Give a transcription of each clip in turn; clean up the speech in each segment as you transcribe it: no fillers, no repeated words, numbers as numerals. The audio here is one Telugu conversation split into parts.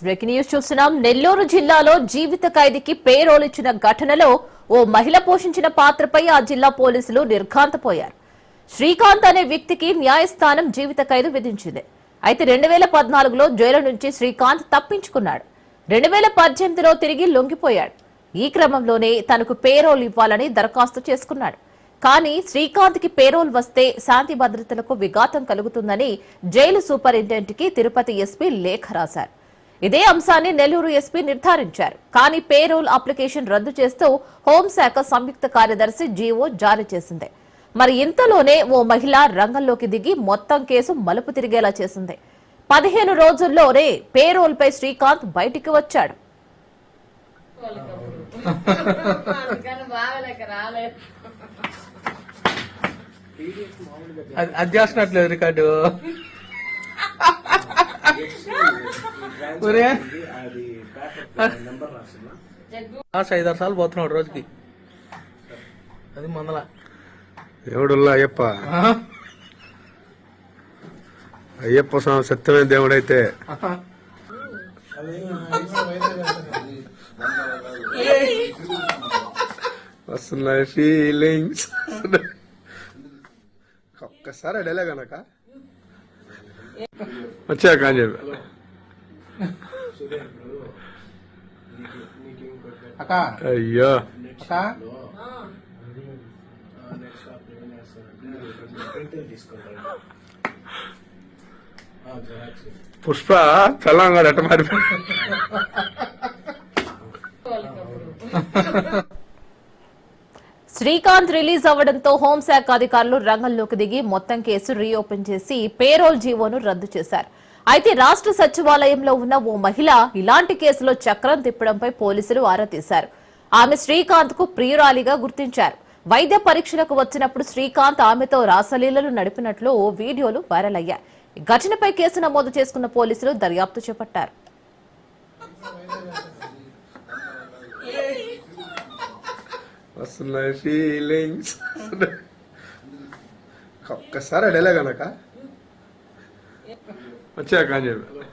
బ్రేకింగ్ న్యూస్ చూస్తున్నాం. నెల్లూరు జిల్లాలో జీవిత ఖైదీకి పేరోల్ ఇచ్చిన ఘటనలో ఓ మహిళ పోషించిన పాత్రపై ఆ జిల్లా పోలీసులు నిర్ఘాంతపోయారు. శ్రీకాంత్ అనే వ్యక్తికి న్యాయస్థానం జీవిత ఖైదు విధించింది. అయితే 2014లో జైలు నుంచి శ్రీకాంత్ తప్పించుకున్నాడు. 2018లో తిరిగి లొంగిపోయాడు. ఈ క్రమంలోనే తనకు పేరోల్ ఇవ్వాలని దరఖాస్తు చేసుకున్నాడు. కానీ శ్రీకాంత్ కి పేరోల్ వస్తే శాంతి భద్రతలకు విఘాతం కలుగుతుందని జైలు సూపరింటెండెంట్ కి తిరుపతి ఎస్పీ లేఖ రాశారు. ఇదే అంశాన్ని నెల్లూరు ఎస్పీ నిర్ధారించారు. కానీ పేరోల్ అప్లికేషన్ రద్దు చేస్తూ హోంశాఖ సంయుక్త కార్యదర్శి జీవో జారీ చేసింది. మరి ఇంతలోనే ఓ మహిళ రంగంలోకి దిగి మొత్తం కేసు మలుపు తిరిగేలా చేసింది. 15 రోజుల్లోనే పేరోల్ పై శ్రీకాంత్ బయటికి వచ్చాడు. అది చేస్తున్నట్లేదు రికార్డు. 5-6 సార్లు పోతున్నాడు రోజుకి. అది మందల దేవుడుల్లా అయ్యప్ప స్వామి సత్యమైన దేవుడైతే వస్తున్నాయి ఫీలింగ్స్. ఒక్కసారి అడేలే కనుక వచ్చాక అని చెప్పి అయ్యో పుష్ప తెలంగాణ ఎట్ట మారిపోయి శ్రీకాంత్ రిలీజ్ అవ్వడంతో హోంశాఖ అధికారులు రంగంలోకి దిగి మొత్తం కేసు రీఓపెన్ చేసి పేరోల్ జీవోను రద్దు చేశారు. అయితే రాష్ట్ర సచివాలయంలో ఉన్న ఓ మహిళ ఇలాంటి కేసులో చక్రం తిప్పడంపై పోలీసులు ఆరా తీశారు. ఆమె శ్రీకాంత్ కు ప్రియురాలిగా గుర్తించారు. వైద్య పరీక్షలకు వచ్చినప్పుడు శ్రీకాంత్ ఆమెతో రాసలీలలు నడిపినట్లు ఓ వీడియోలు వైరల్ అయ్యాయి. ఈ ఘటనపై కేసు నమోదు చేసుకున్న పోలీసులు దర్యాప్తు చేపట్టారు. వస్తున్నాయి ఫీలింగ్స్. ఒక్కసారి అడేలే కనుక వచ్చాక అని చెప్పి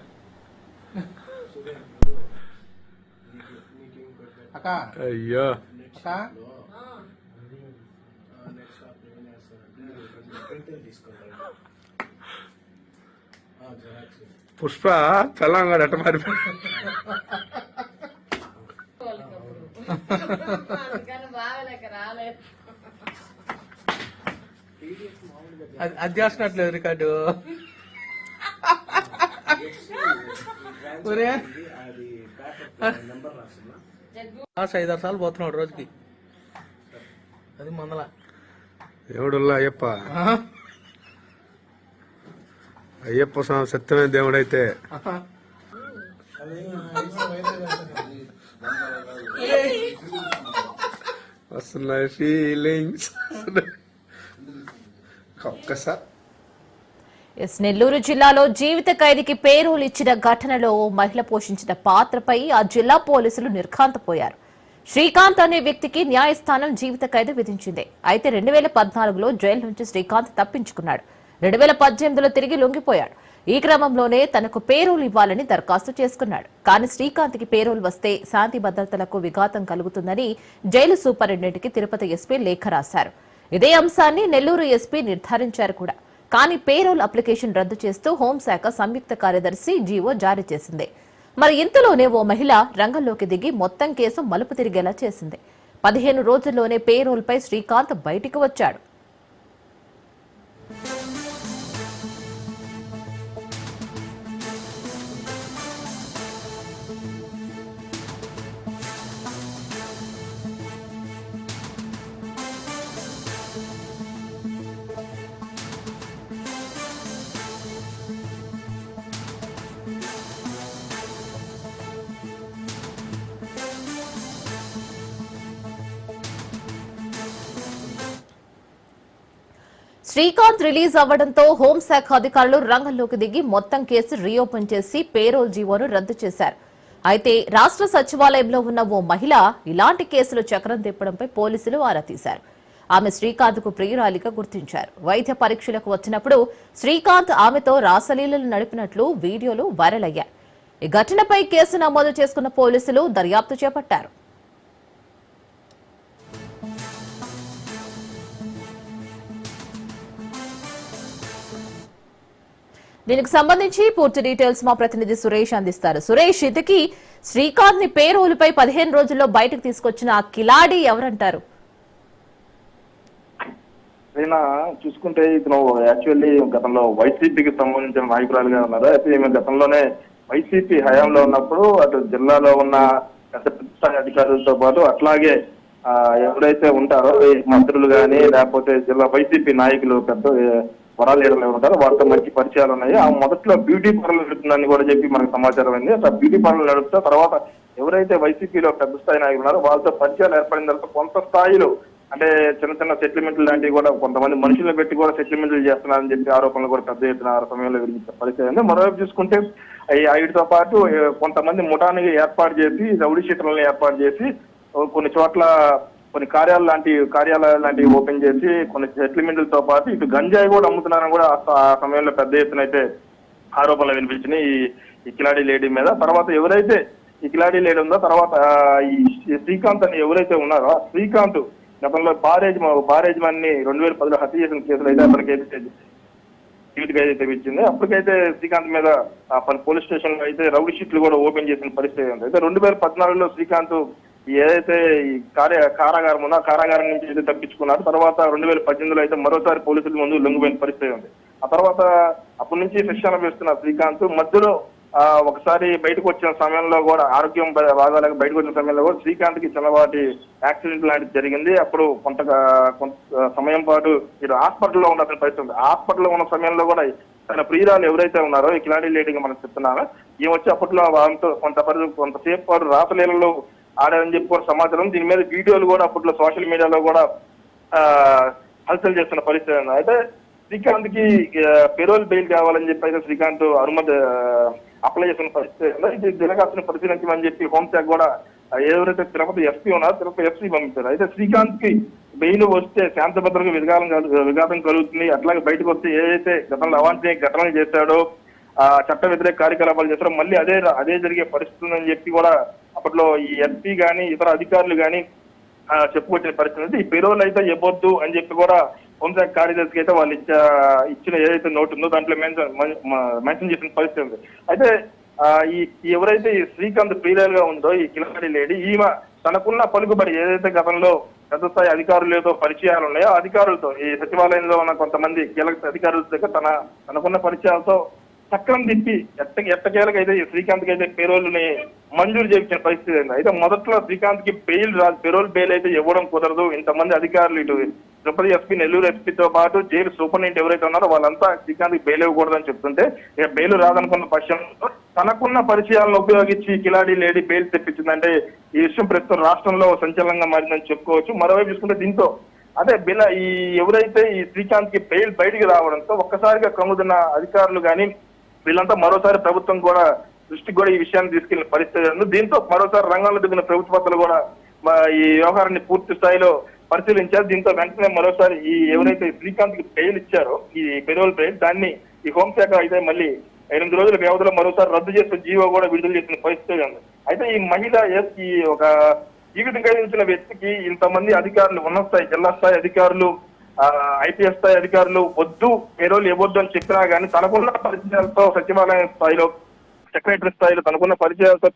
అయ్యో పుష్ప తెలంగాణ ఎట్ట మారిపోయి అది చేస్తున్నట్లేదు రికార్డు. 5-6 సార్లు పోతున్నాడు రోజుకి. అది మందల దేవుడుల్లా అయ్యప్ప స్వామి సత్యమైన దేవుడైతే వస్తున్నాయి ఫీలింగ్స్. ఒక్కసారి నెల్లూరు జిల్లాలో జీవిత ఖైదీకి పేరోల్ ఇచ్చిన ఘటనలో మహిళ పోషించిన పాత్రపై ఆ జిల్లా పోలీసులు నిర్ఘాంతపోయారు. శ్రీకాంత్ అనే వ్యక్తికి న్యాయస్థానం జీవిత ఖైదు విధించింది. అయితే 2014లో జైలు నుంచి శ్రీకాంత్ తప్పించుకున్నాడు. 2018లో తిరిగి లొంగిపోయాడు. ఈ క్రమంలోనే తనకు పేరోల్ ఇవ్వాలని దరఖాస్తు చేసుకున్నాడు. కానీ శ్రీకాంత్ కి పేరోల్ వస్తే శాంతి భద్రతలకు విఘాతం కలుగుతుందని జైలు సూపరింటెండెంట్ కి తిరుపతి ఎస్పీ లేఖ రాశారు. ఇదే అంశాన్ని నెల్లూరు ఎస్పీ నిర్ధారించారు కూడా. కానీ పేరోల్ అప్లికేషన్ రద్దు చేస్తూ హోంశాఖ సంయుక్త కార్యదర్శి జీవో జారీ చేసింది. మరి ఇంతలోనే ఓ మహిళ రంగంలోకి దిగి మొత్తం కేసు మలుపు తిరిగేలా చేసింది. 15 రోజుల్లోనే పేరోల్ పై శ్రీకాంత్ బయటికి వచ్చాడు. శ్రీకాంత్ రిలీజ్ అవ్వడంతో హోంశాఖ అధికారులు రంగంలోకి దిగి మొత్తం కేసు రీఓపెన్ చేసి పేరోల్ జీవోను రద్దు చేశారు. అయితే రాష్ట్ర సచివాలయంలో ఉన్న ఓ మహిళ ఇలాంటి కేసులో చక్రం తిప్పడంపై పోలీసులు ఆరా తీశారు. ఆమె శ్రీకాంత్ కు ప్రియురాలిగా గుర్తించారు. వైద్య పరీక్షలకు వచ్చినప్పుడు శ్రీకాంత్ ఆమెతో రాసలీలలు నడిపినట్లు వీడియోలు వైరల్ అయ్యాయి. ఈ ఘటనపై కేసు నమోదు చేసుకున్న పోలీసులు దర్యాప్తు చేపట్టారు. దీనికి సంబంధించి పూర్తి డీటెయిల్స్ మా ప్రతినిధి సురేష్ అందిస్తారు. సురేష్, ఇతకి శ్రీకాంత్ ని పేరోలుపై 15 రోజుల్లో బయటకు తీసుకొచ్చిన ఆ కిలాడి ఎవరంటారు? అయినా చూసుకుంటే ఇతను యాక్చువల్లీ గతంలో వైసీపీకి సంబంధించిన నాయకురాలుగా ఉన్నారు. అయితే ఈమె గతంలోనే వైసీపీ హయాంలో ఉన్నప్పుడు అటు జిల్లాలో ఉన్న పెద్ద స్థాయి అధికారులతో పాటు అట్లాగే ఎవరైతే ఉంటారో ఈ మంత్రులు కానీ లేకపోతే జిల్లా వైసీపీ నాయకులు పెద్ద వరాలు లీడర్లు ఉంటారో వారితో మంచి పరిచయాలు ఉన్నాయి. ఆ మొదట్లో బ్యూటీ పార్లర్ నడుపుతుందని కూడా చెప్పి మనకు సమాచారం అయింది. అట్లా బ్యూటీ పార్లర్ నడుపుతా తర్వాత ఎవరైతే వైసీపీలో పెద్ద స్థాయి నాయకులు ఉన్నారో వాళ్ళతో పరిచయాలు ఏర్పడిన తర్వాత కొంత స్థాయిలో అంటే చిన్న చిన్న సెటిల్మెంట్లు లాంటివి కూడా కొంతమంది మనుషులను పెట్టి కూడా సెటిల్మెంట్లు చేస్తున్నారని చెప్పి ఆరోపణలు కూడా పెద్ద ఎత్తున ఆ సమయంలో వినిపించే పరిస్థితి ఉంది. మరోవైపు చూసుకుంటే వీటితో పాటు కొంతమంది ముఠాన్ని ఏర్పాటు చేసి రౌడీ షీటర్లను ఏర్పాటు చేసి కొన్ని చోట్ల కొన్ని కార్యాలయాలు లాంటివి ఓపెన్ చేసి కొన్ని సెటిల్మెంట్లతో పాటు ఇటు గంజాయి కూడా అమ్ముతున్నారని కూడా ఆ సమయంలో పెద్ద ఎత్తున అయితే ఆరోపణలు వినిపించినాయి ఈ కిలాడి లేడీ మీద. తర్వాత ఎవరైతే ఈ కిలాడి లేడీ ఉందో తర్వాత ఈ శ్రీకాంత్ అని ఎవరైతే ఉన్నారో ఆ శ్రీకాంత్ గతంలో బారేజ్మాన్ని 2010లో హత్య చేసిన కేసులు అయితే అతనికైతే జీవితకి అయితే ఇచ్చింది. అప్పటికైతే శ్రీకాంత్ మీద పోలీస్ స్టేషన్ లో అయితే రౌడీ షీట్లు కూడా ఓపెన్ చేసిన పరిస్థితి ఉంది. అయితే 2014లో శ్రీకాంత్ ఏదైతే ఈ కారాగారం ఉందో ఆ కారాగారం నుంచి అయితే తప్పించుకున్నారు. తర్వాత 2018లో అయితే మరోసారి పోలీసుల ముందు లొంగిపోయిన పరిస్థితి ఉంది. ఆ తర్వాత అప్పటి నుంచి శిక్ష అనుభవిస్తున్న శ్రీకాంత్ మధ్యలో ఒకసారి బయటకు వచ్చిన సమయంలో కూడా ఆరోగ్యం బాగాలేక బయటకు వచ్చిన సమయంలో కూడా శ్రీకాంత్ కి చిన్నపాటి యాక్సిడెంట్ లాంటిది జరిగింది. అప్పుడు కొంత సమయం పాటు ఇటు హాస్పిటల్లో ఉండాల్సిన పరిస్థితి ఉంది. హాస్పిటల్లో ఉన్న సమయంలో కూడా తన ప్రియురాలు ఎవరైతే ఉన్నారో ఈ కిలాడి లేడీగా మనం చెప్తున్నారో ఈ వచ్చి అప్పట్లో వాళ్ళతో కొంతసేపు పాటు రాతలీలలో ఆడారని చెప్పి కూడా సమాచారం. దీని మీద వీడియోలు కూడా అప్పట్లో సోషల్ మీడియాలో కూడా హల్చల్ చేస్తున్న పరిస్థితి ఉంది. అయితే శ్రీకాంత్ కి పెరోల్ బెయిల్ కావాలని చెప్పి అయితే శ్రీకాంత్ అనుమతి అప్లై చేసిన పరిస్థితి ఇది దరఖాస్తును పరిశీలించమని చెప్పి హోంశాఖ కూడా ఎవరైతే తిరుపతి ఎస్పీ ఉన్నారో తిరుపతి ఎస్పీ పంపించారు. అయితే శ్రీకాంత్ కి బెయిల్ వస్తే శాంత భద్రతకు విఘాతం కలుగుతుంది. అట్లాగే బయటకు వస్తే ఏదైతే గతంలో అవాంఛనీయ ఘటనలు చేశాడో చట్ట వ్యతిరేక కార్యకలాపాలు చేస్తారో మళ్ళీ అదే జరిగే పరిస్థితి ఉందని చెప్పి కూడా అప్పట్లో ఈ ఎస్పీ గానీ ఇతర అధికారులు గానీ చెప్పుకొచ్చిన పరిస్థితి. ఈ పెరోల్ అయితే ఇవ్వద్దు అని చెప్పి కూడా హోంశాఖ కార్యదర్శికి అయితే వాళ్ళు ఇచ్చిన ఏదైతే నోటు ఉందో దాంట్లో మెన్షన్ చేసిన పరిస్థితి ఉంది. అయితే ఎవరైతే ఈ శ్రీకాంత్ ప్రియురాలుగా ఉందో ఈ కిలాడి లేడీ ఈమె తనకున్న పలుకుబడి ఏదైతే గతంలో పెద్ద స్థాయి అధికారులతో పరిచయాలు ఉన్నాయో అధికారులతో ఈ సచివాలయంలో ఉన్న కొంతమంది కీలక అధికారుల దగ్గర తనకున్న పరిచయాలతో చక్రం తిప్పి ఎట్టకేలకైతే శ్రీకాంత్ కి అయితే పెరోల్ని మంజూరు చేయించిన పరిస్థితి అయింది. అయితే మొదట్లో శ్రీకాంత్ కి పెరోల్ బెయిల్ అయితే ఇవ్వడం కుదరదు. ఇంతమంది అధికారులు ఇటు తిరుపతి ఎస్పీ నెల్లూరు ఎస్పీతో పాటు జైలు సూపరింటెండెంట్ ఎవరైతే ఉన్నారో వాళ్ళంతా శ్రీకాంత్ కి బెయిల్ ఇవ్వకూడదని చెప్తుంటే ఇక బెయిల్ రాదనుకున్న పక్షంలో తనకున్న పరిచయాలను ఉపయోగించి కిలాడి లేడీ బెయిల్ తెప్పించిందంటే ఈ విషయం ప్రస్తుతం రాష్ట్రంలో సంచలనంగా మారిందని చెప్పుకోవచ్చు. మరోవైపు చూసుకుంటే దీంతో అదే ఎవరైతే ఈ శ్రీకాంత్ కి బెయిల్ బయటికి రావడంతో ఒక్కసారిగా కమ్ముతున్న అధికారులు కానీ వీళ్ళంతా మరోసారి ప్రభుత్వం కూడా దృష్టికి కూడా ఈ విషయాన్ని తీసుకెళ్లిన పరిస్థితి ఉంది. దీంతో మరోసారి రంగంలో దిగిన ప్రభుత్వ పెద్దలు కూడా ఈ వ్యవహారాన్ని పూర్తి స్థాయిలో పరిశీలించారు. దీంతో వెంటనే మరోసారి ఈ ఎవరైతే శ్రీకాంత్ కి బెయిల్ ఇచ్చారో ఈ పెరోల్ బెయిల్ దాన్ని ఈ హోంశాఖ అయితే మళ్ళీ 8 రోజుల వ్యవధిలో మరోసారి రద్దు చేసిన జీవో కూడా విడుదల చేసిన పరిస్థితి ఉంది. అయితే ఈ మహిళ ఈ ఒక జీవితం కలిగించిన వ్యక్తికి ఇంతమంది అధికారులు ఉన్నత స్థాయి జిల్లా స్థాయి అధికారులు ఐపీఎస్ స్థాయి అధికారులు వద్దు పెరోల్ ఇవ్వద్దు అని చెప్పినా కానీ తనకున్న పరిచయాలతో సచివాలయం స్థాయిలో సెక్రటరీ స్థాయిలో తనకున్న పరిచయాలతో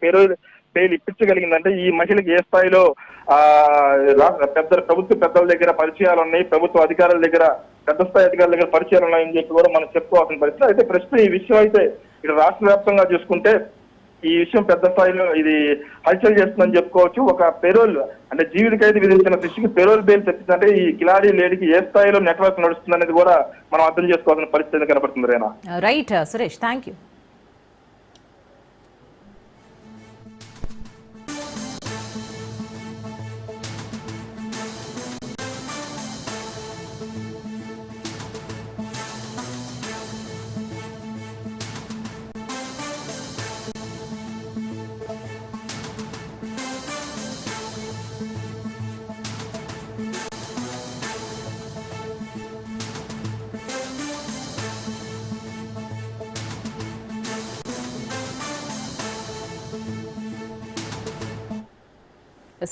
బెయిల్ ఇప్పించగలిగిందంటే ఈ మహిళకి ఏ స్థాయిలో ప్రభుత్వ పెద్దల దగ్గర పరిచయాలు ఉన్నాయి, ప్రభుత్వ అధికారుల దగ్గర పెద్ద స్థాయి అధికారుల దగ్గర పరిచయాలు ఉన్నాయని చెప్పి కూడా మనం చెప్పుకోవాల్సిన పరిస్థితి. అయితే ప్రస్తుతం ఈ విషయం అయితే ఇక్కడ రాష్ట్ర వ్యాప్తంగా చూసుకుంటే ఈ విషయం పెద్ద స్థాయిలో ఇది హల్చల్ చేస్తుందని చెప్పుకోవచ్చు. ఒక పెరోల్ అంటే జీవిత ఖైదీ విధించిన శిక్షకి పెరోల్ బెయిల్ తెప్పిందంటే ఈ కిలాడి లేడీకి ఏ స్థాయిలో నెట్వర్క్ నడుస్తుంది అనేది కూడా మనం అర్థం చేసుకోవాల్సిన పరిస్థితి కనబడుతుంది. రేనా రైట్ సురేష్, థ్యాంక్ యూ.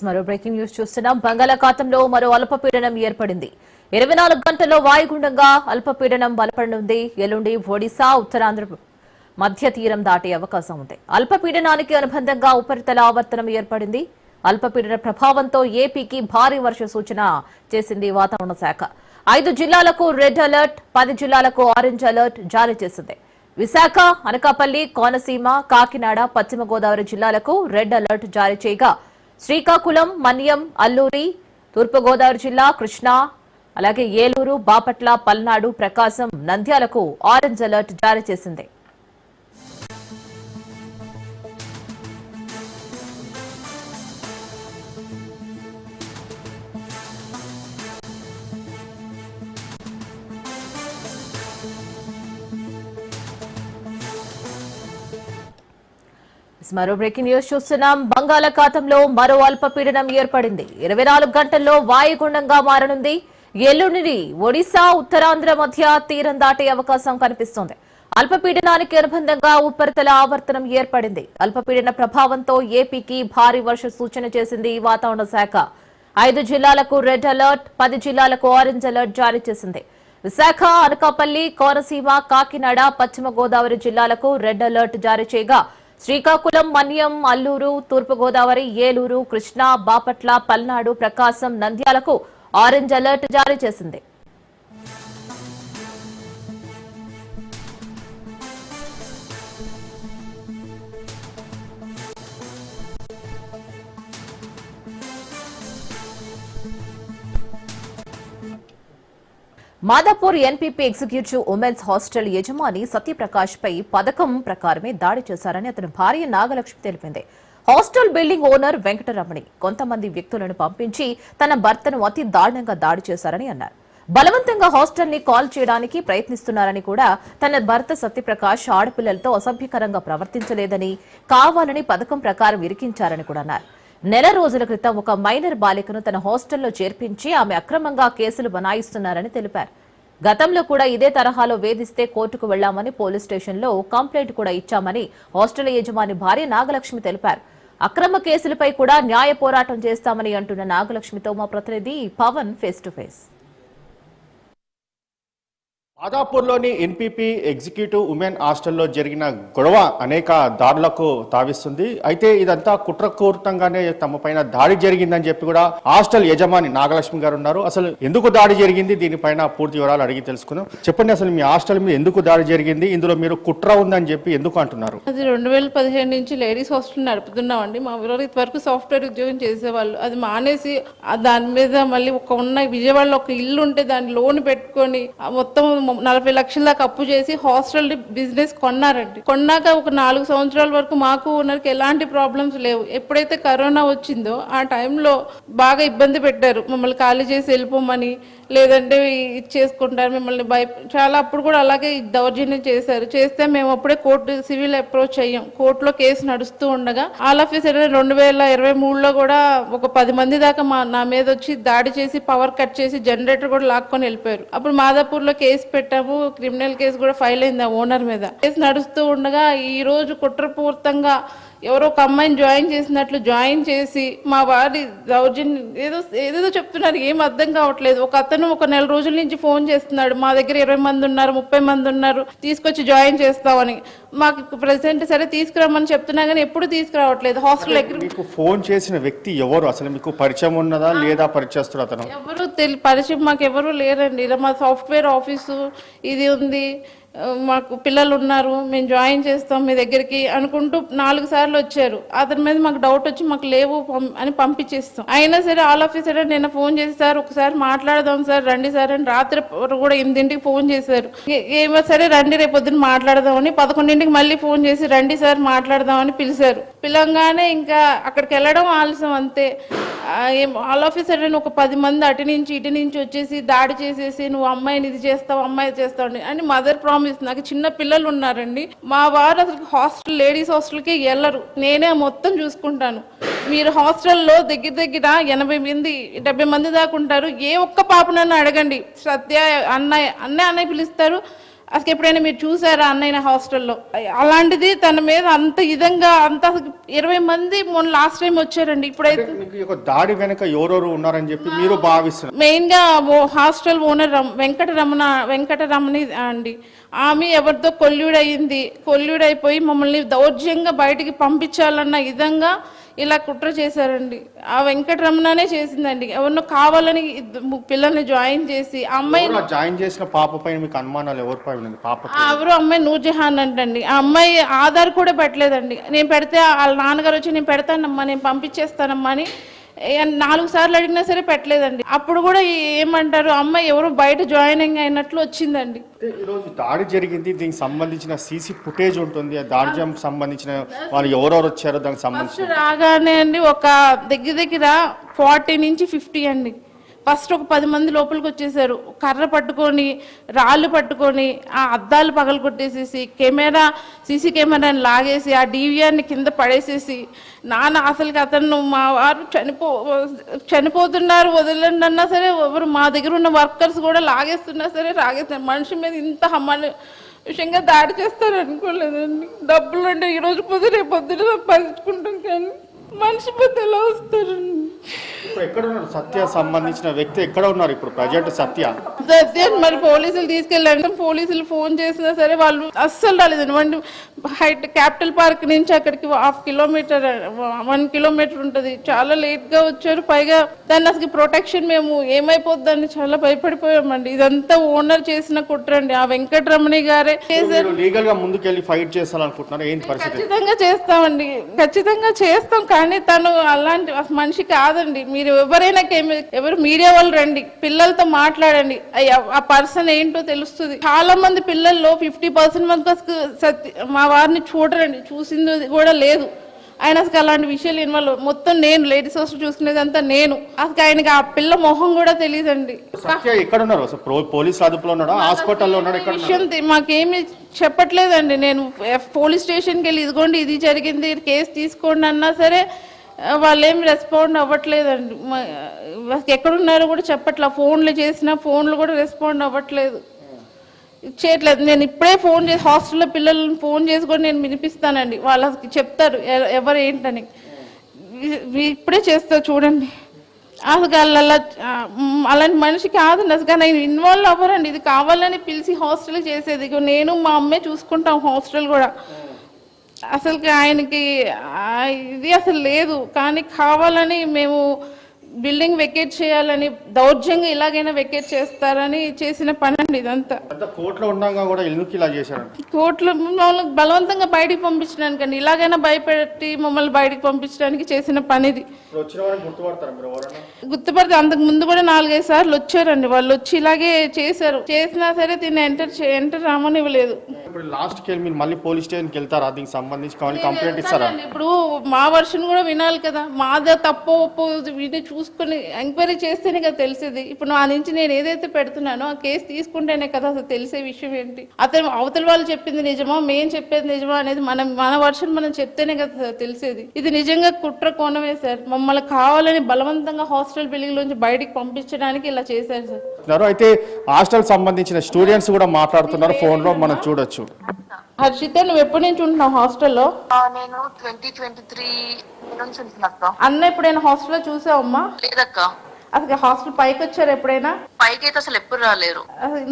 మరో బ్రేకింగ్ న్యూస్ చూస్తున్నాం. బంగాళాఖాతంలో మరో అల్పపీడనం ఏర్పడింది. 24 గంటల్లో వాయుగుండంగా అల్పపీడనం బలపడనుంది. ఎల్లుండి ఒడిశా, ఉత్తరాంధ్ర మధ్య తీరం దాటే అవకాశం ఉంది. అల్పపీడనానికి అనుబంధంగా ఉపరితల ఆవర్తనం ఏర్పడింది. అల్పపీడన ప్రభావంతో ఏపీకి భారీ వర్ష సూచన చేసింది వాతావరణ శాఖ. 5 జిల్లాలకు రెడ్ అలర్ట్, 10 జిల్లాలకు ఆరెంజ్ అలర్ట్ జారీ చేసింది. విశాఖ, అనకాపల్లి, కోనసీమ, కాకినాడ, పశ్చిమ గోదావరి జిల్లాలకు రెడ్ అలర్ట్ జారీ చేయగా శ్రీకాకుళం, మన్యం, అల్లూరి, తూర్పుగోదావరి జిల్లా, కృష్ణా, అలాగే ఏలూరు, బాపట్ల, పల్నాడు, ప్రకాశం, నంద్యాలకు ఆరెంజ్ అలర్ట్ జారీ చేసింది. మరో బ్రేకింగ్ న్యూస్ చూస్తున్నాం. బంగాళాఖాతంలో మరో అల్పపీడనం ఏర్పడింది. 24 గంటల్లో వాయుగుండంగా మారనుంది. ఎల్లుండి ఒడిశా, ఉత్తరాంధ్ర మధ్య తీరం దాటే అవకాశం కనిపిస్తోంది. అల్పపీడనానికి అనుబంధంగా ఉపరితల ఆవర్తనం ఏర్పడింది. అల్పపీడన ప్రభావంతో ఏపీకి భారీ వర్ష సూచన చేసింది వాతావరణ శాఖ. 5 జిల్లాలకు రెడ్ అలర్ట్, 10 జిల్లాలకు ఆరెంజ్ అలర్ట్ జారీ చేసింది. విశాఖ, అనకాపల్లి, కోనసీమ, కాకినాడ, పశ్చిమ గోదావరి జిల్లాలకు రెడ్ అలర్ట్ జారీ చేయగా శ్రీకాకుళం, మన్యం, అల్లూరు, తూర్పుగోదావరి, ఏలూరు, కృష్ణా, బాపట్ల, పల్నాడు, ప్రకాశం, నంద్యాలకు ఆరెంజ్ అలర్ట్ జారీ చేసింది. Madhapur NPP executive women's hostel యజమాని సత్యప్రకాష్ పై పథకం ప్రకారమే దాడి చేశారని అతని భార్య నాగలక్ష్మి తెలిపింది. హాస్టల్ బిల్డింగ్ ఓనర్ వెంకటరమణి కొంతమంది వ్యక్తులను పంపించి తన భర్తను అతి దారుణంగా దాడి చేశారని అన్నారు. బలవంతంగా హాస్టల్ ని కాల్ చేయడానికి ప్రయత్నిస్తున్నారని కూడా, తన భర్త సత్యప్రకాష్ ఆడపిల్లలతో అసభ్యకరంగా ప్రవర్తించలేదని, కావాలని పథకం ప్రకారం ఇరికించారని కూడా అన్నారు. నెల రోజుల క్రితం ఒక మైనర్ బాలికను తన హాస్టల్లో చేర్పించి ఆమె అక్రమంగా కేసులు బనాయిస్తున్నారని తెలిపారు. గతంలో కూడా ఇదే తరహాలో వేధిస్తే కోర్టుకు వెళ్లామని, పోలీస్ స్టేషన్లో కంప్లైంట్ కూడా ఇచ్చామని హాస్టల్ యజమాని భార్య నాగలక్ష్మి తెలిపారు. అక్రమ కేసులపై కూడా న్యాయ పోరాటం చేస్తామని అంటున్న నాగలక్ష్మితో మా ప్రతినిధి పవన్ ఫేస్ టు ఫేస్. మాదాపూర్లోని ఎన్పీపీ ఎగ్జిక్యూటివ్ ఉమెన్ హాస్టల్లో జరిగిన గొడవ అనేక దాడులకు తావిస్తుంది. అయితే ఇదంతా కుట్రపూరితంగానే తమ పైన దాడి జరిగిందని చెప్పి కూడా హాస్టల్ యజమాని నాగలక్ష్మి గారు ఉన్నారు. అసలు ఎందుకు దాడి జరిగింది, దీనిపైన పూర్తి వివరాలు అడిగి తెలుసుకుందాం. చెప్పండి, అసలు మీ హాస్టల్ మీద ఎందుకు దాడి జరిగింది, ఇందులో మీరు కుట్ర ఉందని చెప్పి ఎందుకు అంటున్నారు? అది 2015 నుంచి లేడీస్ హాస్టల్ నడుపుతున్నామండి. మా ఊరు వరకు సాఫ్ట్వేర్ ఉద్యోగం చేసేవాళ్ళు. అది మానేసి దాని మీద మళ్ళీ ఉన్న విజయవాడలో ఒక ఇల్లు ఉంటే దాన్ని లోన్ పెట్టుకొని మొత్తం 40 లక్షల దాకా అప్పు చేసి హాస్టల్ బిజినెస్ కొన్నారండి. కొన్నాక ఒక 4 సంవత్సరాల వరకు మాకు ఓనర్కి ఎలాంటి ప్రాబ్లమ్స్ లేవు. ఎప్పుడైతే కరోనా వచ్చిందో ఆ టైంలో బాగా ఇబ్బంది పెట్టారు. మమ్మల్ని ఖాళీ చేసి వెళ్ళిపోమని, లేదంటే ఇచ్చేసుకుంటారు మిమ్మల్ని చాలా అప్పుడు కూడా అలాగే దౌర్జన్యం చేశారు. చేస్తే మేము అప్పుడే కోర్టు సివిల్ అప్రోచ్ అయ్యాం. కోర్టులో కేసు నడుస్తూ ఉండగా ఆల్ ఆఫ్ 2023లో కూడా ఒక 10 మంది దాకా నా మీద వచ్చి దాడి చేసి పవర్ కట్ చేసి జనరేటర్ కూడా లాక్కొని వెళ్ళిపోయారు. అప్పుడు మాదాపూర్లో కేసు పెట్టాము. క్రిమినల్ కేసు కూడా ఫైల్ అయింది ఆ ఓనర్ మీద. కేసు నడుస్తూ ఉండగా ఈ రోజు కుట్రపూర్తంగా ఎవరో ఒక అమ్మాయిని జాయిన్ చేసినట్లు జాయిన్ చేసి మా వారి దౌర్జన్యం ఏదేదో చెప్తున్నారు, ఏం అర్థం కావట్లేదు. ఒక అతను ఒక నెల రోజుల నుంచి ఫోన్ చేస్తున్నాడు, మా దగ్గర 20 మంది ఉన్నారు, 30 మంది ఉన్నారు, తీసుకొచ్చి జాయిన్ చేస్తామని. మాకు ప్రెసెంట్ సరే తీసుకురామని చెప్తున్నా కానీ ఎప్పుడు తీసుకురావట్లేదు. హాస్టల్ దగ్గర మీకు ఫోన్ చేసిన వ్యక్తి ఎవరు, అసలు మీకు పరిచయం ఉన్నదా లేదా పరిచయస్తుడు అతను? ఎవరు పరిచయం మాకు ఎవరు లేరండి. ఇలా మా సాఫ్ట్వేర్ ఆఫీసు ఇది ఉంది, మాకు పిల్లలు ఉన్నారు, మేము జాయిన్ చేస్తాం మీ దగ్గరికి అనుకుంటూ 4 సార్లు వచ్చారు. అతని మీద మాకు డౌట్ వచ్చి మాకు లేవు అని పంపించేస్తాం. అయినా సరే ఆల్ ఆఫ్ నిన్న ఫోన్ చేసి సార్ ఒకసారి మాట్లాడదాం సార్ రండి సార్ అని రాత్రి కూడా 8ంటికి ఫోన్ చేశారు. ఏమో సరే రండి రేపు పొద్దున్న మాట్లాడదామని 11ంటికి మళ్ళీ ఫోన్ చేసి రండి సార్ మాట్లాడదామని పిలిచారు. పిలంగానే ఇంకా అక్కడికి వెళ్ళడం ఆలస్యం అంతే. ఆల్ ఆఫ్ ఒక 10 మంది అటు నుంచి ఇటు నుంచి వచ్చేసి దాడి చేసేసి నువ్వు అమ్మాయిని ఇది చేస్తావు, అమ్మాయి చేస్తావు అని మదర్ ప్రామిస్. నాకు చిన్న పిల్లలు ఉన్నారండి. మా వారు అసలు హాస్టల్ లేడీస్ హాస్టల్కి వెళ్ళరు, నేనే మొత్తం చూసుకుంటాను. మీరు హాస్టల్లో దగ్గర 80 మంది 70 మంది దాకా ఉంటారు. ఏ ఒక్క పాపనన్నా అడగండి, సత్య అన్నయ్య పిలుస్తారు. అసలు ఎప్పుడైనా మీరు చూసారా అన్నయ్య హాస్టల్లో? అలాంటిది తన మీద అంత విధంగా అంత 20 మంది మొన్న లాస్ట్ టైం వచ్చారండి. ఇప్పుడైతే మీకు ఒక దాడి వెనక ఎవరెవరు ఉన్నారని చెప్పి మీరు భావిస్తున్నారు? మెయిన్ గా హాస్టల్ ఓనర్ వెంకటరమణి అండి. ఆమె ఎవరితో కొల్లుడైపోయి మమ్మల్ని దౌర్జంగా బయటికి పంపించాలన్న విధంగా ఇలా కుట్ర చేశారండి. ఆ వెంకటరమణనే చేసిందండి. ఎవరినో కావాలని పిల్లల్ని జాయిన్ చేసి అమ్మాయి జాయిన్ చేసిన పాప పైన మీకు అనుమానాలు ఎవరిపై ఉన్నది? పాప ఎవరు అమ్మాయి నూర్జహాన్ అంటండి. ఆ అమ్మాయి ఆధార్ కూడా పెట్టలేదండి. నేను పెడితే వాళ్ళ నాన్నగారు వచ్చి నేను పెడతానమ్మా, నేను పంపించేస్తానమ్మా అని 4 సార్లు అడిగినా సరే పెట్టలేదండి. అప్పుడు కూడా ఏమంటారు, అమ్మాయి ఎవరు బయట జాయినింగ్ అయినట్లు వచ్చిందండి. ఈరోజు దాడి జరిగింది, దీనికి సంబంధించిన సీసీ ఫుటేజ్ ఉంటుంది. ఆ దాడికి సంబంధించిన వాళ్ళు ఎవరెవరు వచ్చారో దానికి సంబంధించి రాగానే అండి ఒక దగ్గర 40 నుంచి 50 అండి. ఫస్ట్ ఒక 10 మంది లోపలికి వచ్చేసారు. కర్ర పట్టుకొని, రాళ్ళు పట్టుకొని, ఆ అద్దాలు పగలు కొట్టేసేసి, సీసీ కెమెరాని లాగేసి, ఆ డీవీఆర్ని కింద పడేసేసి, నాన్న అసలుకి అతను మా వారు చనిపోతున్నారు వదలండి అన్నా సరే, ఎవరు మా దగ్గర ఉన్న వర్కర్స్ కూడా లాగేస్తున్నా సరే రాగేస్తారు. మనిషి మీద ఇంత విషయంగా దాడి చేస్తారు అనుకోలేదండి. డబ్బులు అంటే ఈరోజు పొద్దున సంపాదించుకుంటాం, కానీ మనిషి మీద ఎలా వస్తారండి? ఎక్కడ ఉన్నారు సత్య సంబంధించిన వ్యక్తి? ఎక్కడ ఉన్నారు ఇప్పుడు ప్రజెంట్ సత్య? మరి పోలీసులు తీసుకెళ్ళారు. పోలీసులు ఫోన్ చేసినా సరే వాళ్ళు అస్సలు రాలేదండి. క్యాపిటల్ పార్క్ నుంచి అక్కడికి 1 కిలోమీటర్ ఉంటుంది. చాలా లేట్ గా వచ్చారు. పైగా దాన్ని అసలు ప్రొటెక్షన్ మేము ఏమైపోద్దని చాలా భయపడిపోయామండి. ఇదంతా ఓనర్ చేసిన కుట్రండి. ఆ వెంకటరమణి గారే చేశారు. లీగల్ గా ముందుకెళ్ళి ఫైట్ చేస్తారనుకుంటున్నారు? ఏంటి పరిస్థితి? ఖచ్చితంగా చేస్తామండి, ఖచ్చితంగా చేస్తాం. కానీ తను అలాంటి మనిషి కాదండి. మీరు ఎవరు మీడియా వాళ్ళు రండి, పిల్లలతో మాట్లాడండి, ఆ పర్సన్ ఏంటో తెలుస్తుంది. చాలా మంది పిల్లల్లో 50% మంది మా వారిని చూడరండి, చూసింది కూడా లేదు. ఆయన అసలు అలాంటి విషయాలు ఇన్వాల్వ్ మొత్తం నేను లేడీస్ హాస్టల్ చూసుకునేదంతా నేను. అసలు ఆయనకి ఆ పిల్ల మొహం కూడా తెలియదండి. ఎక్కడ ఉన్నారు? పోలీస్ అదుపులో ఉన్నాడా? హాస్పిటల్లో ఉన్నాడు? విషయం మాకేమి చెప్పట్లేదండి. నేను పోలీస్ స్టేషన్కి వెళ్ళి ఇదిగోండి ఇది జరిగింది, కేసు తీసుకోండి అన్నా సరే వాళ్ళు ఏమి రెస్పాండ్ అవ్వట్లేదండి. ఎక్కడున్నారో కూడా చెప్పట్లా. ఫోన్లు చేసినా ఫోన్లు కూడా రెస్పాండ్ అవ్వట్లేదు, చేయట్లేదు. నేను ఇప్పుడే ఫోన్ చేసి హాస్టల్లో పిల్లలను ఫోన్ చేసి కూడా నేను వినిపిస్తానండి. వాళ్ళకి చెప్తారు ఎవరు ఏంటని. ఇప్పుడే చేస్తారు చూడండి. అసలు అలాంటి మనిషి కాదండి. అసలు నేను ఇన్వాల్వ్ అవ్వరండి. ఇది కావాలని పిలిచి హాస్టల్ చేసేది. నేను మా అమ్మే చూసుకుంటాం హాస్టల్ కూడా. అసలు ఆయనకి ఇది అసలు లేదు, కానీ కావాలని మేము బిల్డింగ్ వెకేట్ చేయాలని దౌర్జంగా ఇలాగైనా వెకేట్ చేస్తారని చేసిన పని అండి ఇదంతా. కోర్టులో ఉండగా కూడా ఎందుకు ఇలా చేశారు? కోర్టులో మమ్మల్ని బలవంతంగా బయటికి పంపించడానికి, ఇలాగైనా భయపెట్టి మమ్మల్ని బయటికి పంపించడానికి చేసిన పని ఇది. గుర్తుపడితే అంతకు ముందు కూడా 4-5 సార్లు వచ్చారండి. వాళ్ళు వచ్చి ఇలాగే చేశారు. చేసినా సరే తిని ఎంటర్ రామనివ్వలేదు. ఇప్పుడు లాస్ట్ కి మీరు మళ్ళీ పోలీస్ స్టేషన్కి వెళ్తారా? దీనికి సంబంధించి కంప్లైంట్ ఇస్తారా? ఇప్పుడు మా వర్షన్ కూడా వినాలి కదా. మాదే తప్పు ఒప్పు విని చూసుకుని ఎంక్వైరీ చేస్తేనే కదా తెలిసేది. ఇప్పుడు నా నుంచి నేను ఏదైతే పెడుతున్నానో ఆ కేసు తీసుకుంటేనే కదా అసలు తెలిసే విషయం ఏంటి. అతను అవతల వాళ్ళు చెప్పింది నిజమా, మేం చెప్పేది నిజమా అనేది మన వర్షన్ మనం చెప్తేనే కదా తెలిసేది. ఇది నిజంగా కుట్ర కోణమే సార్. మమ్మల్ని కావాలని బలవంతంగా హాస్టల్ బిల్డింగ్ నుంచి బయటికి పంపించడానికి ఇలా చేశారు సార్. అయితే హాస్టల్ సంబంధించిన స్టూడెంట్స్ కూడా మాట్లాడుతున్నారు ఫోన్ లో, మనం చూడొచ్చు. హర్షిత, నువ్వు ఎప్పటి నుంచి ఉంటున్నావు హాస్టల్లో? నేను 2023 నుంచి ఉంటున్నా. అన్న ఎప్పుడైనా హాస్టల్లో చూసావమ్మా? లేదక్క. అసలు హాస్టల్ పైకి వచ్చారు ఎప్పుడైనా? పైకి అయితే అసలు ఎప్పుడు రాలేరు.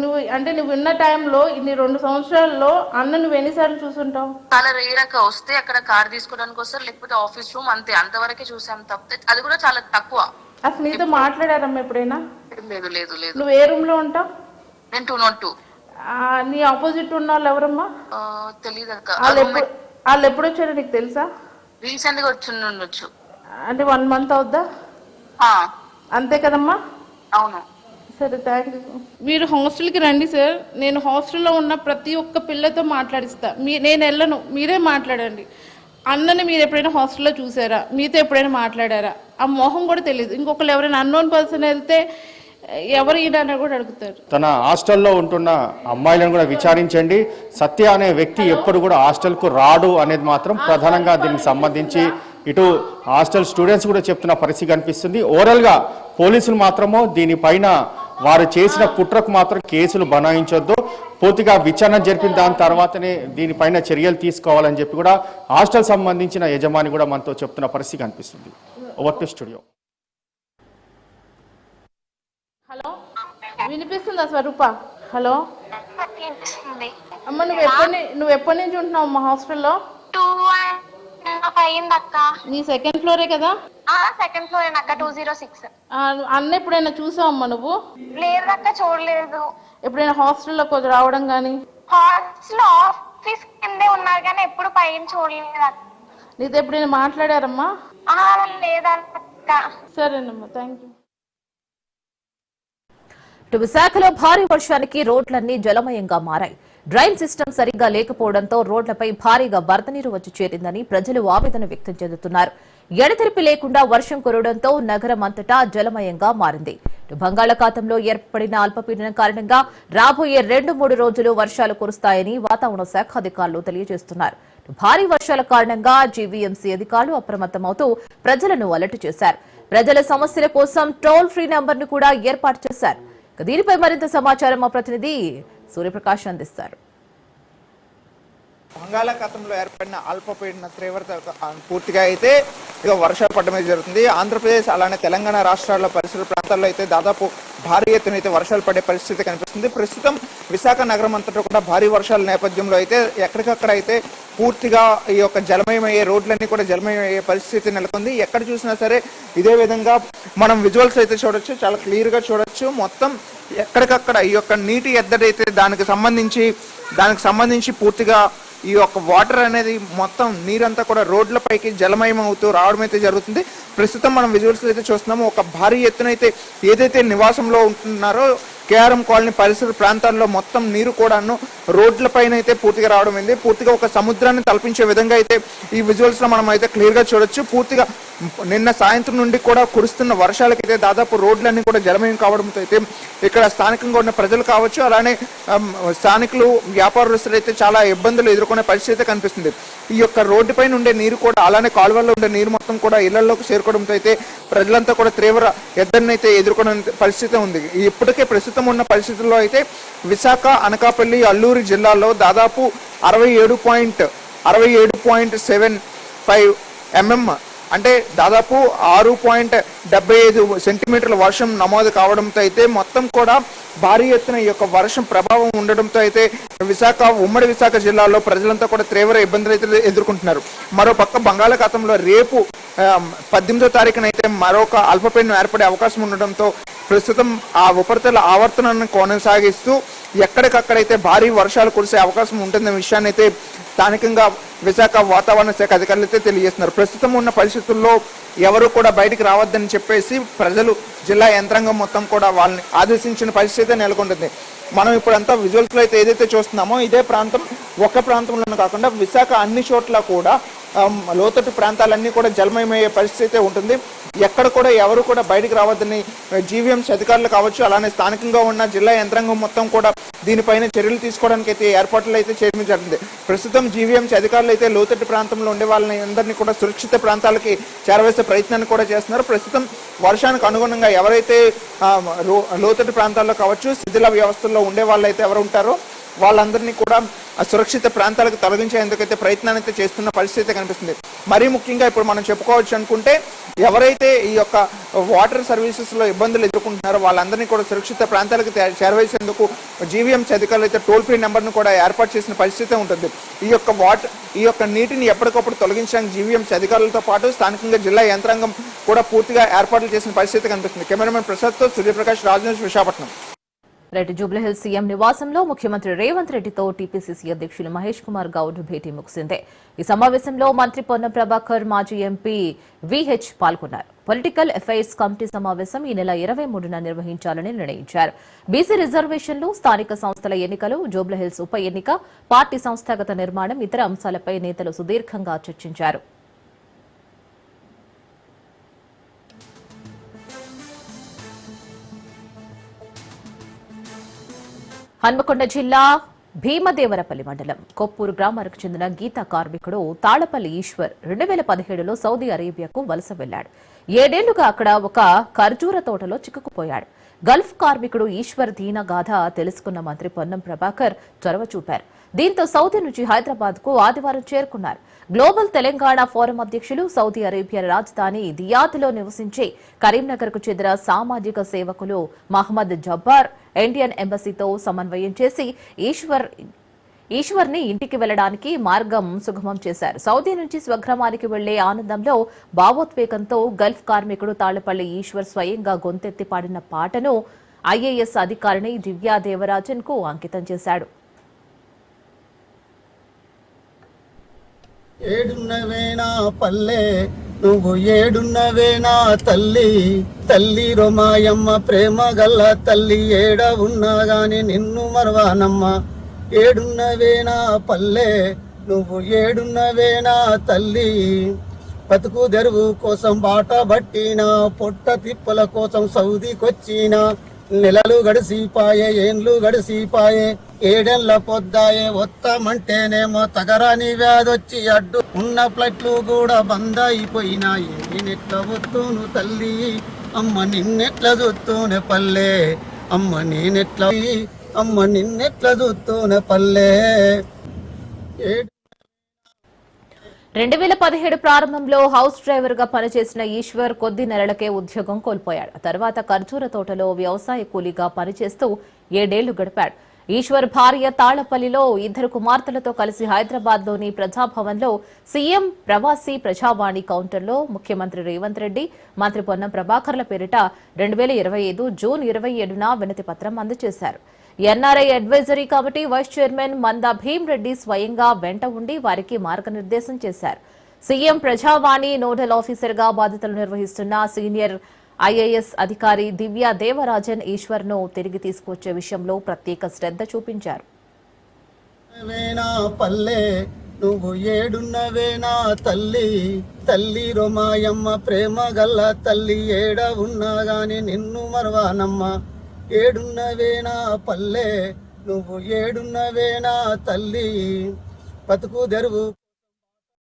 నువ్వు ఉన్న టైంలో ఇన్ని 2 సంవత్సరాల్లో అన్న నువ్వు ఎన్నిసార్లు చూసుంటావు? చాలా రేరక వస్తే అక్కడ కార్ తీసుకోవడానికి వస్తారు, లేకపోతే ఆఫీస్ రూమ్, అంతే. అంతవరకే చూసాం తప్పితే అది కూడా చాలా తక్కువ. అసలు నీతో మాట్లాడారమ్మా ఎప్పుడైనా? లేదు లేదు లేదు. నువ్వు ఏ రూమ్ లో ఉంటావు? నేను 202. నీ ఆపోజిట్ ఉన్న వాళ్ళు ఎవరమ్మా? తెలీదు అక్క. వాళ్ళు ఎప్పుడు వచ్చారో నీకు తెలుసా? రీసెంట్ గా వచ్చి అంటే 1 మంత్ అవుద్దా? అంతే కదమ్మా? అవును. సరే, థ్యాంక్ యూ. మీరు హాస్టల్కి రండి సార్. నేను హాస్టల్లో ఉన్న ప్రతి ఒక్క పిల్లతో మాట్లాడిస్తా. నేను వెళ్ళను, మీరే మాట్లాడండి. అన్నని మీరు ఎప్పుడైనా హాస్టల్లో చూసారా? మీతో ఎప్పుడైనా మాట్లాడారా? ఆ మొహం కూడా తెలియదు. ఇంకొకరు ఎవరైనా అన్నోన్ పర్సన్ వెళ్తే ఎవరు ఈయన కూడా అడుగుతారు. తన హాస్టల్లో ఉంటున్న అమ్మాయిలను కూడా విచారించండి. సత్య అనే వ్యక్తి ఎప్పుడు కూడా హాస్టల్కు రాడు అనేది మాత్రం ప్రధానంగా దీనికి సంబంధించి ఇటు హాస్టల్ స్టూడెంట్స్ కూడా చెప్తున్న పరిస్థితి కనిపిస్తుంది. ఓవరాల్గా పోలీసులు మాత్రమో దీనిపైన వారు చేసిన కుట్రకు మాత్రం కేసులు బనాయించొద్దు, పూర్తిగా విచారణ జరిపిన దాని తర్వాతనే దీనిపైన చర్యలు తీసుకోవాలని చెప్పి కూడా హాస్టల్ సంబంధించిన యజమాని కూడా మనతో చెప్తున్న పరిస్థితి కనిపిస్తుంది. Over to studio. హలో, వినిపిస్తుందా స్వరూప? హలో అమ్మ, నువ్వు ఎప్పటి నుంచి ఉంటున్నావు మా హాస్టల్లో? 2.5 అయింది అక్క. నీ సెకండ్ ఫ్లోరే కదా? సెకండ్ ఫ్లోర్ అక్క, 206. అన్న ఎప్పుడైనా చూసావమ్మా నువ్వు? లేదక్క, చూడలేదు. ఎప్పుడైనా హాస్టల్లో కొంచెం రావడం కానీ? హాస్టల్ ఆఫీస్ కిందే ఉన్నారు కానీ ఎప్పుడు పైన చూడలేదు అక్క. నీతో ఎప్పుడైనా మాట్లాడారమ్మా? లేదక్క. సరేనమ్మా, థ్యాంక్ యూ. విశాఖలో భారీ వర్షానికి రోడ్లన్నీ జలమయంగా మారాయి. డ్రైన్ సిస్టమ్ సరిగ్గా లేకపోవడంతో రోడ్లపై భారీగా వరద నీరు వచ్చి చేరిందని ప్రజలు ఆవేదన వ్యక్తం చేస్తున్నారు. ఎడతెరిపి లేకుండా వర్షం కురవడంతో నగరం అంతటా జలమయంగా మారింది. బంగాళాఖాతంలో ఏర్పడిన అల్పపీడనం కారణంగా రాబోయే 2-3 రోజులు వర్షాలు కురుస్తాయని వాతావరణ శాఖ అధికారులు తెలియజేస్తున్నారు. భారీ వర్షాల కారణంగా జీవీఎంసీ అధికారులు అప్రమత్తమవుతూ ప్రజలను అలర్ట్ చేశారు. ప్రజల సమస్యల కోసం టోల్ ఫ్రీ నంబర్ను కూడా ఏర్పాటు చేశారు. దీనిపై మరింత సమాచారం మా ప్రతినిధి సూర్యప్రకాష్ అందిస్తారు. బంగాళాఖాతంలో ఏర్పడిన అల్పపీడన తీవ్రత పూర్తిగా అయితే ఇక వర్షాలు పడడమే జరుగుతుంది. ఆంధ్రప్రదేశ్ అలానే తెలంగాణ రాష్ట్రాల పరిసర ప్రాంతాల్లో అయితే దాదాపు భారీ ఎత్తున అయితే వర్షాలు పడే పరిస్థితి కనిపిస్తుంది. ప్రస్తుతం విశాఖ నగరం అంతటా కూడా భారీ వర్షాల నేపథ్యంలో అయితే ఎక్కడికక్కడ అయితే పూర్తిగా ఈ యొక్క జలమయమయ్యే రోడ్లన్నీ కూడా జలమయమయ్యే పరిస్థితి నెలకొంది. ఎక్కడ చూసినా సరే ఇదే విధంగా మనం విజువల్స్ అయితే చూడొచ్చు, చాలా క్లియర్ గా చూడొచ్చు. మొత్తం ఎక్కడికక్కడ ఈ యొక్క నీటి ఎద్దడి అయితే దానికి సంబంధించి పూర్తిగా ఈ యొక్క వాటర్ అనేది మొత్తం నీరంతా కూడా రోడ్లపైకి జలమయం అవుతూ రావడం అయితే జరుగుతుంది. ప్రస్తుతం మనం విజువల్స్ అయితే చూస్తున్నాము. ఒక భారీ ఎత్తున అయితే ఏదైతే నివాసంలో ఉంటున్నారో కేఆర్ఎం కాలనీ పరిసర ప్రాంతాల్లో మొత్తం నీరు కూడాను రోడ్లపైన అయితే పూర్తిగా రావడం అయింది. పూర్తిగా ఒక సముద్రాన్ని తలపించే విధంగా అయితే ఈ విజువల్స్ లో మనం అయితే క్లియర్ గా చూడొచ్చు. పూర్తిగా నిన్న సాయంత్రం నుండి కూడా కురుస్తున్న వర్షాలకైతే దాదాపు రోడ్లన్నీ కూడా జలమయం కావడంతో అయితే ఇక్కడ స్థానికంగా ఉన్న ప్రజలు కావచ్చు, అలానే స్థానికులు వ్యాపారస్తులు అయితే చాలా ఇబ్బందులు ఎదుర్కొనే పరిస్థితి కనిపిస్తుంది. ఈ యొక్క రోడ్డుపైన ఉండే నీరు కూడా అలానే కాలువల్లో ఉండే నీరు మొత్తం కూడా ఇళ్లలోకి చేరుకోవడంతో అయితే ప్రజలంతా కూడా తీవ్ర ఎద్దడిని అయితే ఎదుర్కొనే పరిస్థితి ఉంది. ఇప్పటికే ప్రస్తుతం ఉన్న పరిస్థితుల్లో అయితే విశాఖ, అనకాపల్లి, అల్లూరు జిల్లాల్లో దాదాపు 67.75 mm అంటే దాదాపు 6.75 సెంటీమీటర్ల వర్షం నమోదు కావడంతో అయితే మొత్తం కూడా భారీ ఎత్తున ఈ యొక్క వర్షం ప్రభావం ఉండడంతో అయితే ఉమ్మడి విశాఖ జిల్లాలో ప్రజలంతా కూడా తీవ్ర ఇబ్బందులు అయితే ఎదుర్కొంటున్నారు. మరోపక్క బంగాళాఖాతంలో రేపు 18వ తారీఖున అయితే మరొక అల్పపీడనం ఏర్పడే అవకాశం ఉండడంతో ప్రస్తుతం ఆ ఉపరితల ఆవర్తనాన్ని కొనసాగిస్తూ ఎక్కడికక్కడైతే భారీ వర్షాలు కురిసే అవకాశం ఉంటుందనే విషయాన్ని అయితే స్థానికంగా విశాఖ వాతావరణ శాఖ అధికారులు అయితే తెలియజేస్తున్నారు. ప్రస్తుతం ఉన్న పరిస్థితుల్లో ఎవరు కూడా బయటికి రావద్దని చెప్పేసి ప్రజలు, జిల్లా యంత్రాంగం మొత్తం కూడా వాళ్ళని ఆదేశించిన పరిస్థితి నెలకొంటుంది. మనం ఇప్పుడంతా విజువల్స్ లో అయితే ఏదైతే చూస్తున్నామో ఇదే ప్రాంతం ఒక ప్రాంతంలోనే కాకుండా విశాఖ అన్ని చోట్ల కూడా లోతట్టు ప్రాంతాలన్నీ కూడా జలమయమయ్యే పరిస్థితి ఉంటుంది. ఎక్కడ కూడా ఎవరు కూడా బయటికి రావద్దని జీవీఎంసీ అధికారులు కావచ్చు, అలానే స్థానికంగా ఉన్న జిల్లా యంత్రాంగం మొత్తం కూడా దీనిపైన చర్యలు తీసుకోవడానికి అయితే ఏర్పాట్లు అయితే చేయడం జరిగింది. ప్రస్తుతం జీవీఎంసీ అధికారులు అయితే లోతట్టు ప్రాంతంలో ఉండే వాళ్ళని అందరినీ కూడా సురక్షిత ప్రాంతాలకి చేరవేసే ప్రయత్నాన్ని కూడా చేస్తున్నారు. ప్రస్తుతం వర్షానికి అనుగుణంగా ఎవరైతే లోతట్టు ప్రాంతాల్లో కావచ్చు, శిథిల వ్యవస్థల్లో ఉండే వాళ్ళు అయితే ఎవరు ఉంటారో వాళ్ళందరినీ కూడా సురక్షిత ప్రాంతాలకు తొలగించేందుకైతే ప్రయత్నాన్ని అయితే చేస్తున్న పరిస్థితి కనిపిస్తుంది. మరీ ముఖ్యంగా ఇప్పుడు మనం చెప్పుకోవచ్చు అనుకుంటే ఎవరైతే ఈ యొక్క వాటర్ సర్వీసెస్ లో ఇబ్బందులు ఎదుర్కొంటున్నారో వాళ్ళందరినీ కూడా సురక్షిత ప్రాంతాలకు చేరవేసేందుకు జీవీఎంసీ అధికారులు అయితే టోల్ ఫ్రీ నెంబర్ను కూడా ఏర్పాటు చేసిన పరిస్థితి ఉంటుంది. ఈ యొక్క నీటిని ఎప్పటికప్పుడు తొలగించడానికి జీవీఎంసీ అధికారులతో పాటు స్థానికంగా జిల్లా యంత్రాంగం కూడా పూర్తిగా ఏర్పాట్లు చేసిన పరిస్థితి కనిపిస్తుంది. కెమెరామెన్ ప్రసాద్తో సూర్యప్రకాష్, రాజనీష్, విశాఖపట్నం. జూబ్లీహిల్స్ సీఎం నివాసంలో ముఖ్యమంత్రి రేవంత్ రెడ్డితో టీపీసీసీ అధ్యక్షులు మహేష్ కుమార్ గౌడ్ భేటీ ముగిసింది. ఈ సమావేశంలో మంత్రి పొన్నం ప్రభాకర్, మాజీ ఎంపీ విహెచ్ పాల్గొన్నారు. పొలిటికల్ అఫైర్స్ కమిటీ సమావేశం ఈ నెల 23న నిర్వహించాలని నిర్ణయించారు. బీసీ రిజర్వేషన్లు, స్థానిక సంస్థల ఎన్నికలు, జూబ్లీహిల్స్ ఉప ఎన్నిక, పార్టీ సంస్థాగత నిర్మాణం, ఇతర అంశాలపై నేతలు సుదీర్ఘంగా చర్చించారు. హన్మకొండ జిల్లా భీమదేవరపల్లి మండలం కొప్పూరు గ్రామానికి చెందిన గీతా కార్మికుడు తాళపల్లి ఈశ్వర్ 2017లో సౌదీ అరేబియాకు వలస వెళ్లాడు. 7 ఏళ్లుగా అక్కడ ఒక ఖర్జూర తోటలో చిక్కుకుపోయాడు. గల్ఫ్ కార్మికుడు ఈశ్వర్ దీన గాథ తెలుసుకున్న మంత్రి పొన్నం ప్రభాకర్ చొరవ చూపారు. దీంతో సౌదీ నుంచి హైదరాబాద్ కు ఆదివారం చేరుకున్నారు. గ్లోబల్ తెలంగాణ ఫోరం అధ్యక్షులు, సౌదీ అరేబియా రాజధాని దియాద్లో నివసించే కరీంనగర్ కు చెందిన సామాజిక సేవకులు మహమ్మద్ జబ్బార్ ఇండియన్ ఎంబసీతో సమన్వయం చేసి ఈశ్వర్ని ఇంటికి వెళ్లడానికి మార్గం సుగమం చేశారు. సౌదీ నుంచి స్వగ్రామానికి వెళ్లే ఆనందంలో భావోద్వేగంతో గల్ఫ్ కార్మికుడు తాళ్లపల్లి ఈశ్వర్ స్వయంగా గొంతెత్తి పాడిన పాటను ఐఏఎస్ అధికారిని దివ్యా దేవరాజన్ కు అంకితం చేశాడు. ఏడున్నవేనా పల్లె నువ్వు ఏడున్నవేనా తల్లి, తల్లి రొమాయమ్మ ప్రేమ గల్ల తల్లి, ఏడ ఉన్నా గాని నిన్ను మరవానమ్మ. ఏడున్నవేనా పల్లె నువ్వు ఏడున్నవేనా తల్లి, బతుకు తెరువు కోసం బాట పట్టినా, పొట్ట తిప్పల కోసం సౌదీకొచ్చినా. నెలలు గడిసిపాయే, ఏండ్లు గడిసిపాయే, ఏడేళ్ల పొద్దాయే, వస్తామంటేనేమో తగరాని వ్యాధొచ్చి అడ్డు ఉన్న ఫ్లైట్లు కూడా బంద్ అయిపోయినాయి. నేనెట్లా వస్తూను తల్లి, అమ్మ నిన్నెట్లా చూస్తూనే పల్లె, అమ్మ నేనెట్లా, అమ్మ నిన్నెట్లా చూస్తూనే పల్లె. 2017 ప్రారంభంలో హౌస్ డ్రైవర్ గా పనిచేసిన ఈశ్వర్ కొద్ది నెలలకే ఉద్యోగం కోల్పోయాడు. తర్వాత ఖర్జూర తోటలో వ్యవసాయ కూలీగా పనిచేస్తూ 7 ఏళ్లు గడిపాడు. ఈశ్వర్ భార్య తాళ్లపల్లిలో 2 కుమార్తెలతో కలిసి హైదరాబాద్ లోని ప్రజాభవన్లో సీఎం ప్రవాసీ ప్రజావాణి కౌంటర్లో ముఖ్యమంత్రి రేవంత్ రెడ్డి, మంత్రి పొన్నం ప్రభాకర్ల పేరిట 2025 జూన్ 27న వినతి పత్రం అందజేశారు. NRI advisory committee vice chairman Manda Bheem Reddy స్వయంగా వెంట ఉండి వారికి మార్గనిర్దేశం చేశారు. సీఎం ప్రజావాణి నోడల్ ఆఫీసర్ గా బాధ్యతలు నిర్వహిస్తున్న సీనియర్ ఐఏఎస్ అధికారి దివ్యా దేవరాజన్ ఈశ్వర్ ను తిరిగి తీసుకొచ్చే విషయంలో ప్రత్యేక శ్రద్ధ చూపించారు. పల్లె నువ్వు ఏడున్నవేనా తల్లి, తల్లి రొమాయమ్మ ప్రేమ గల్ల తల్లి, ఏడ ఉన్నా గాని నిన్ను మరవానమ్మ. ఏడున్నవేనా పల్లె నువ్వు ఏడున్నవేనా తల్లి, బతుకు తెరువు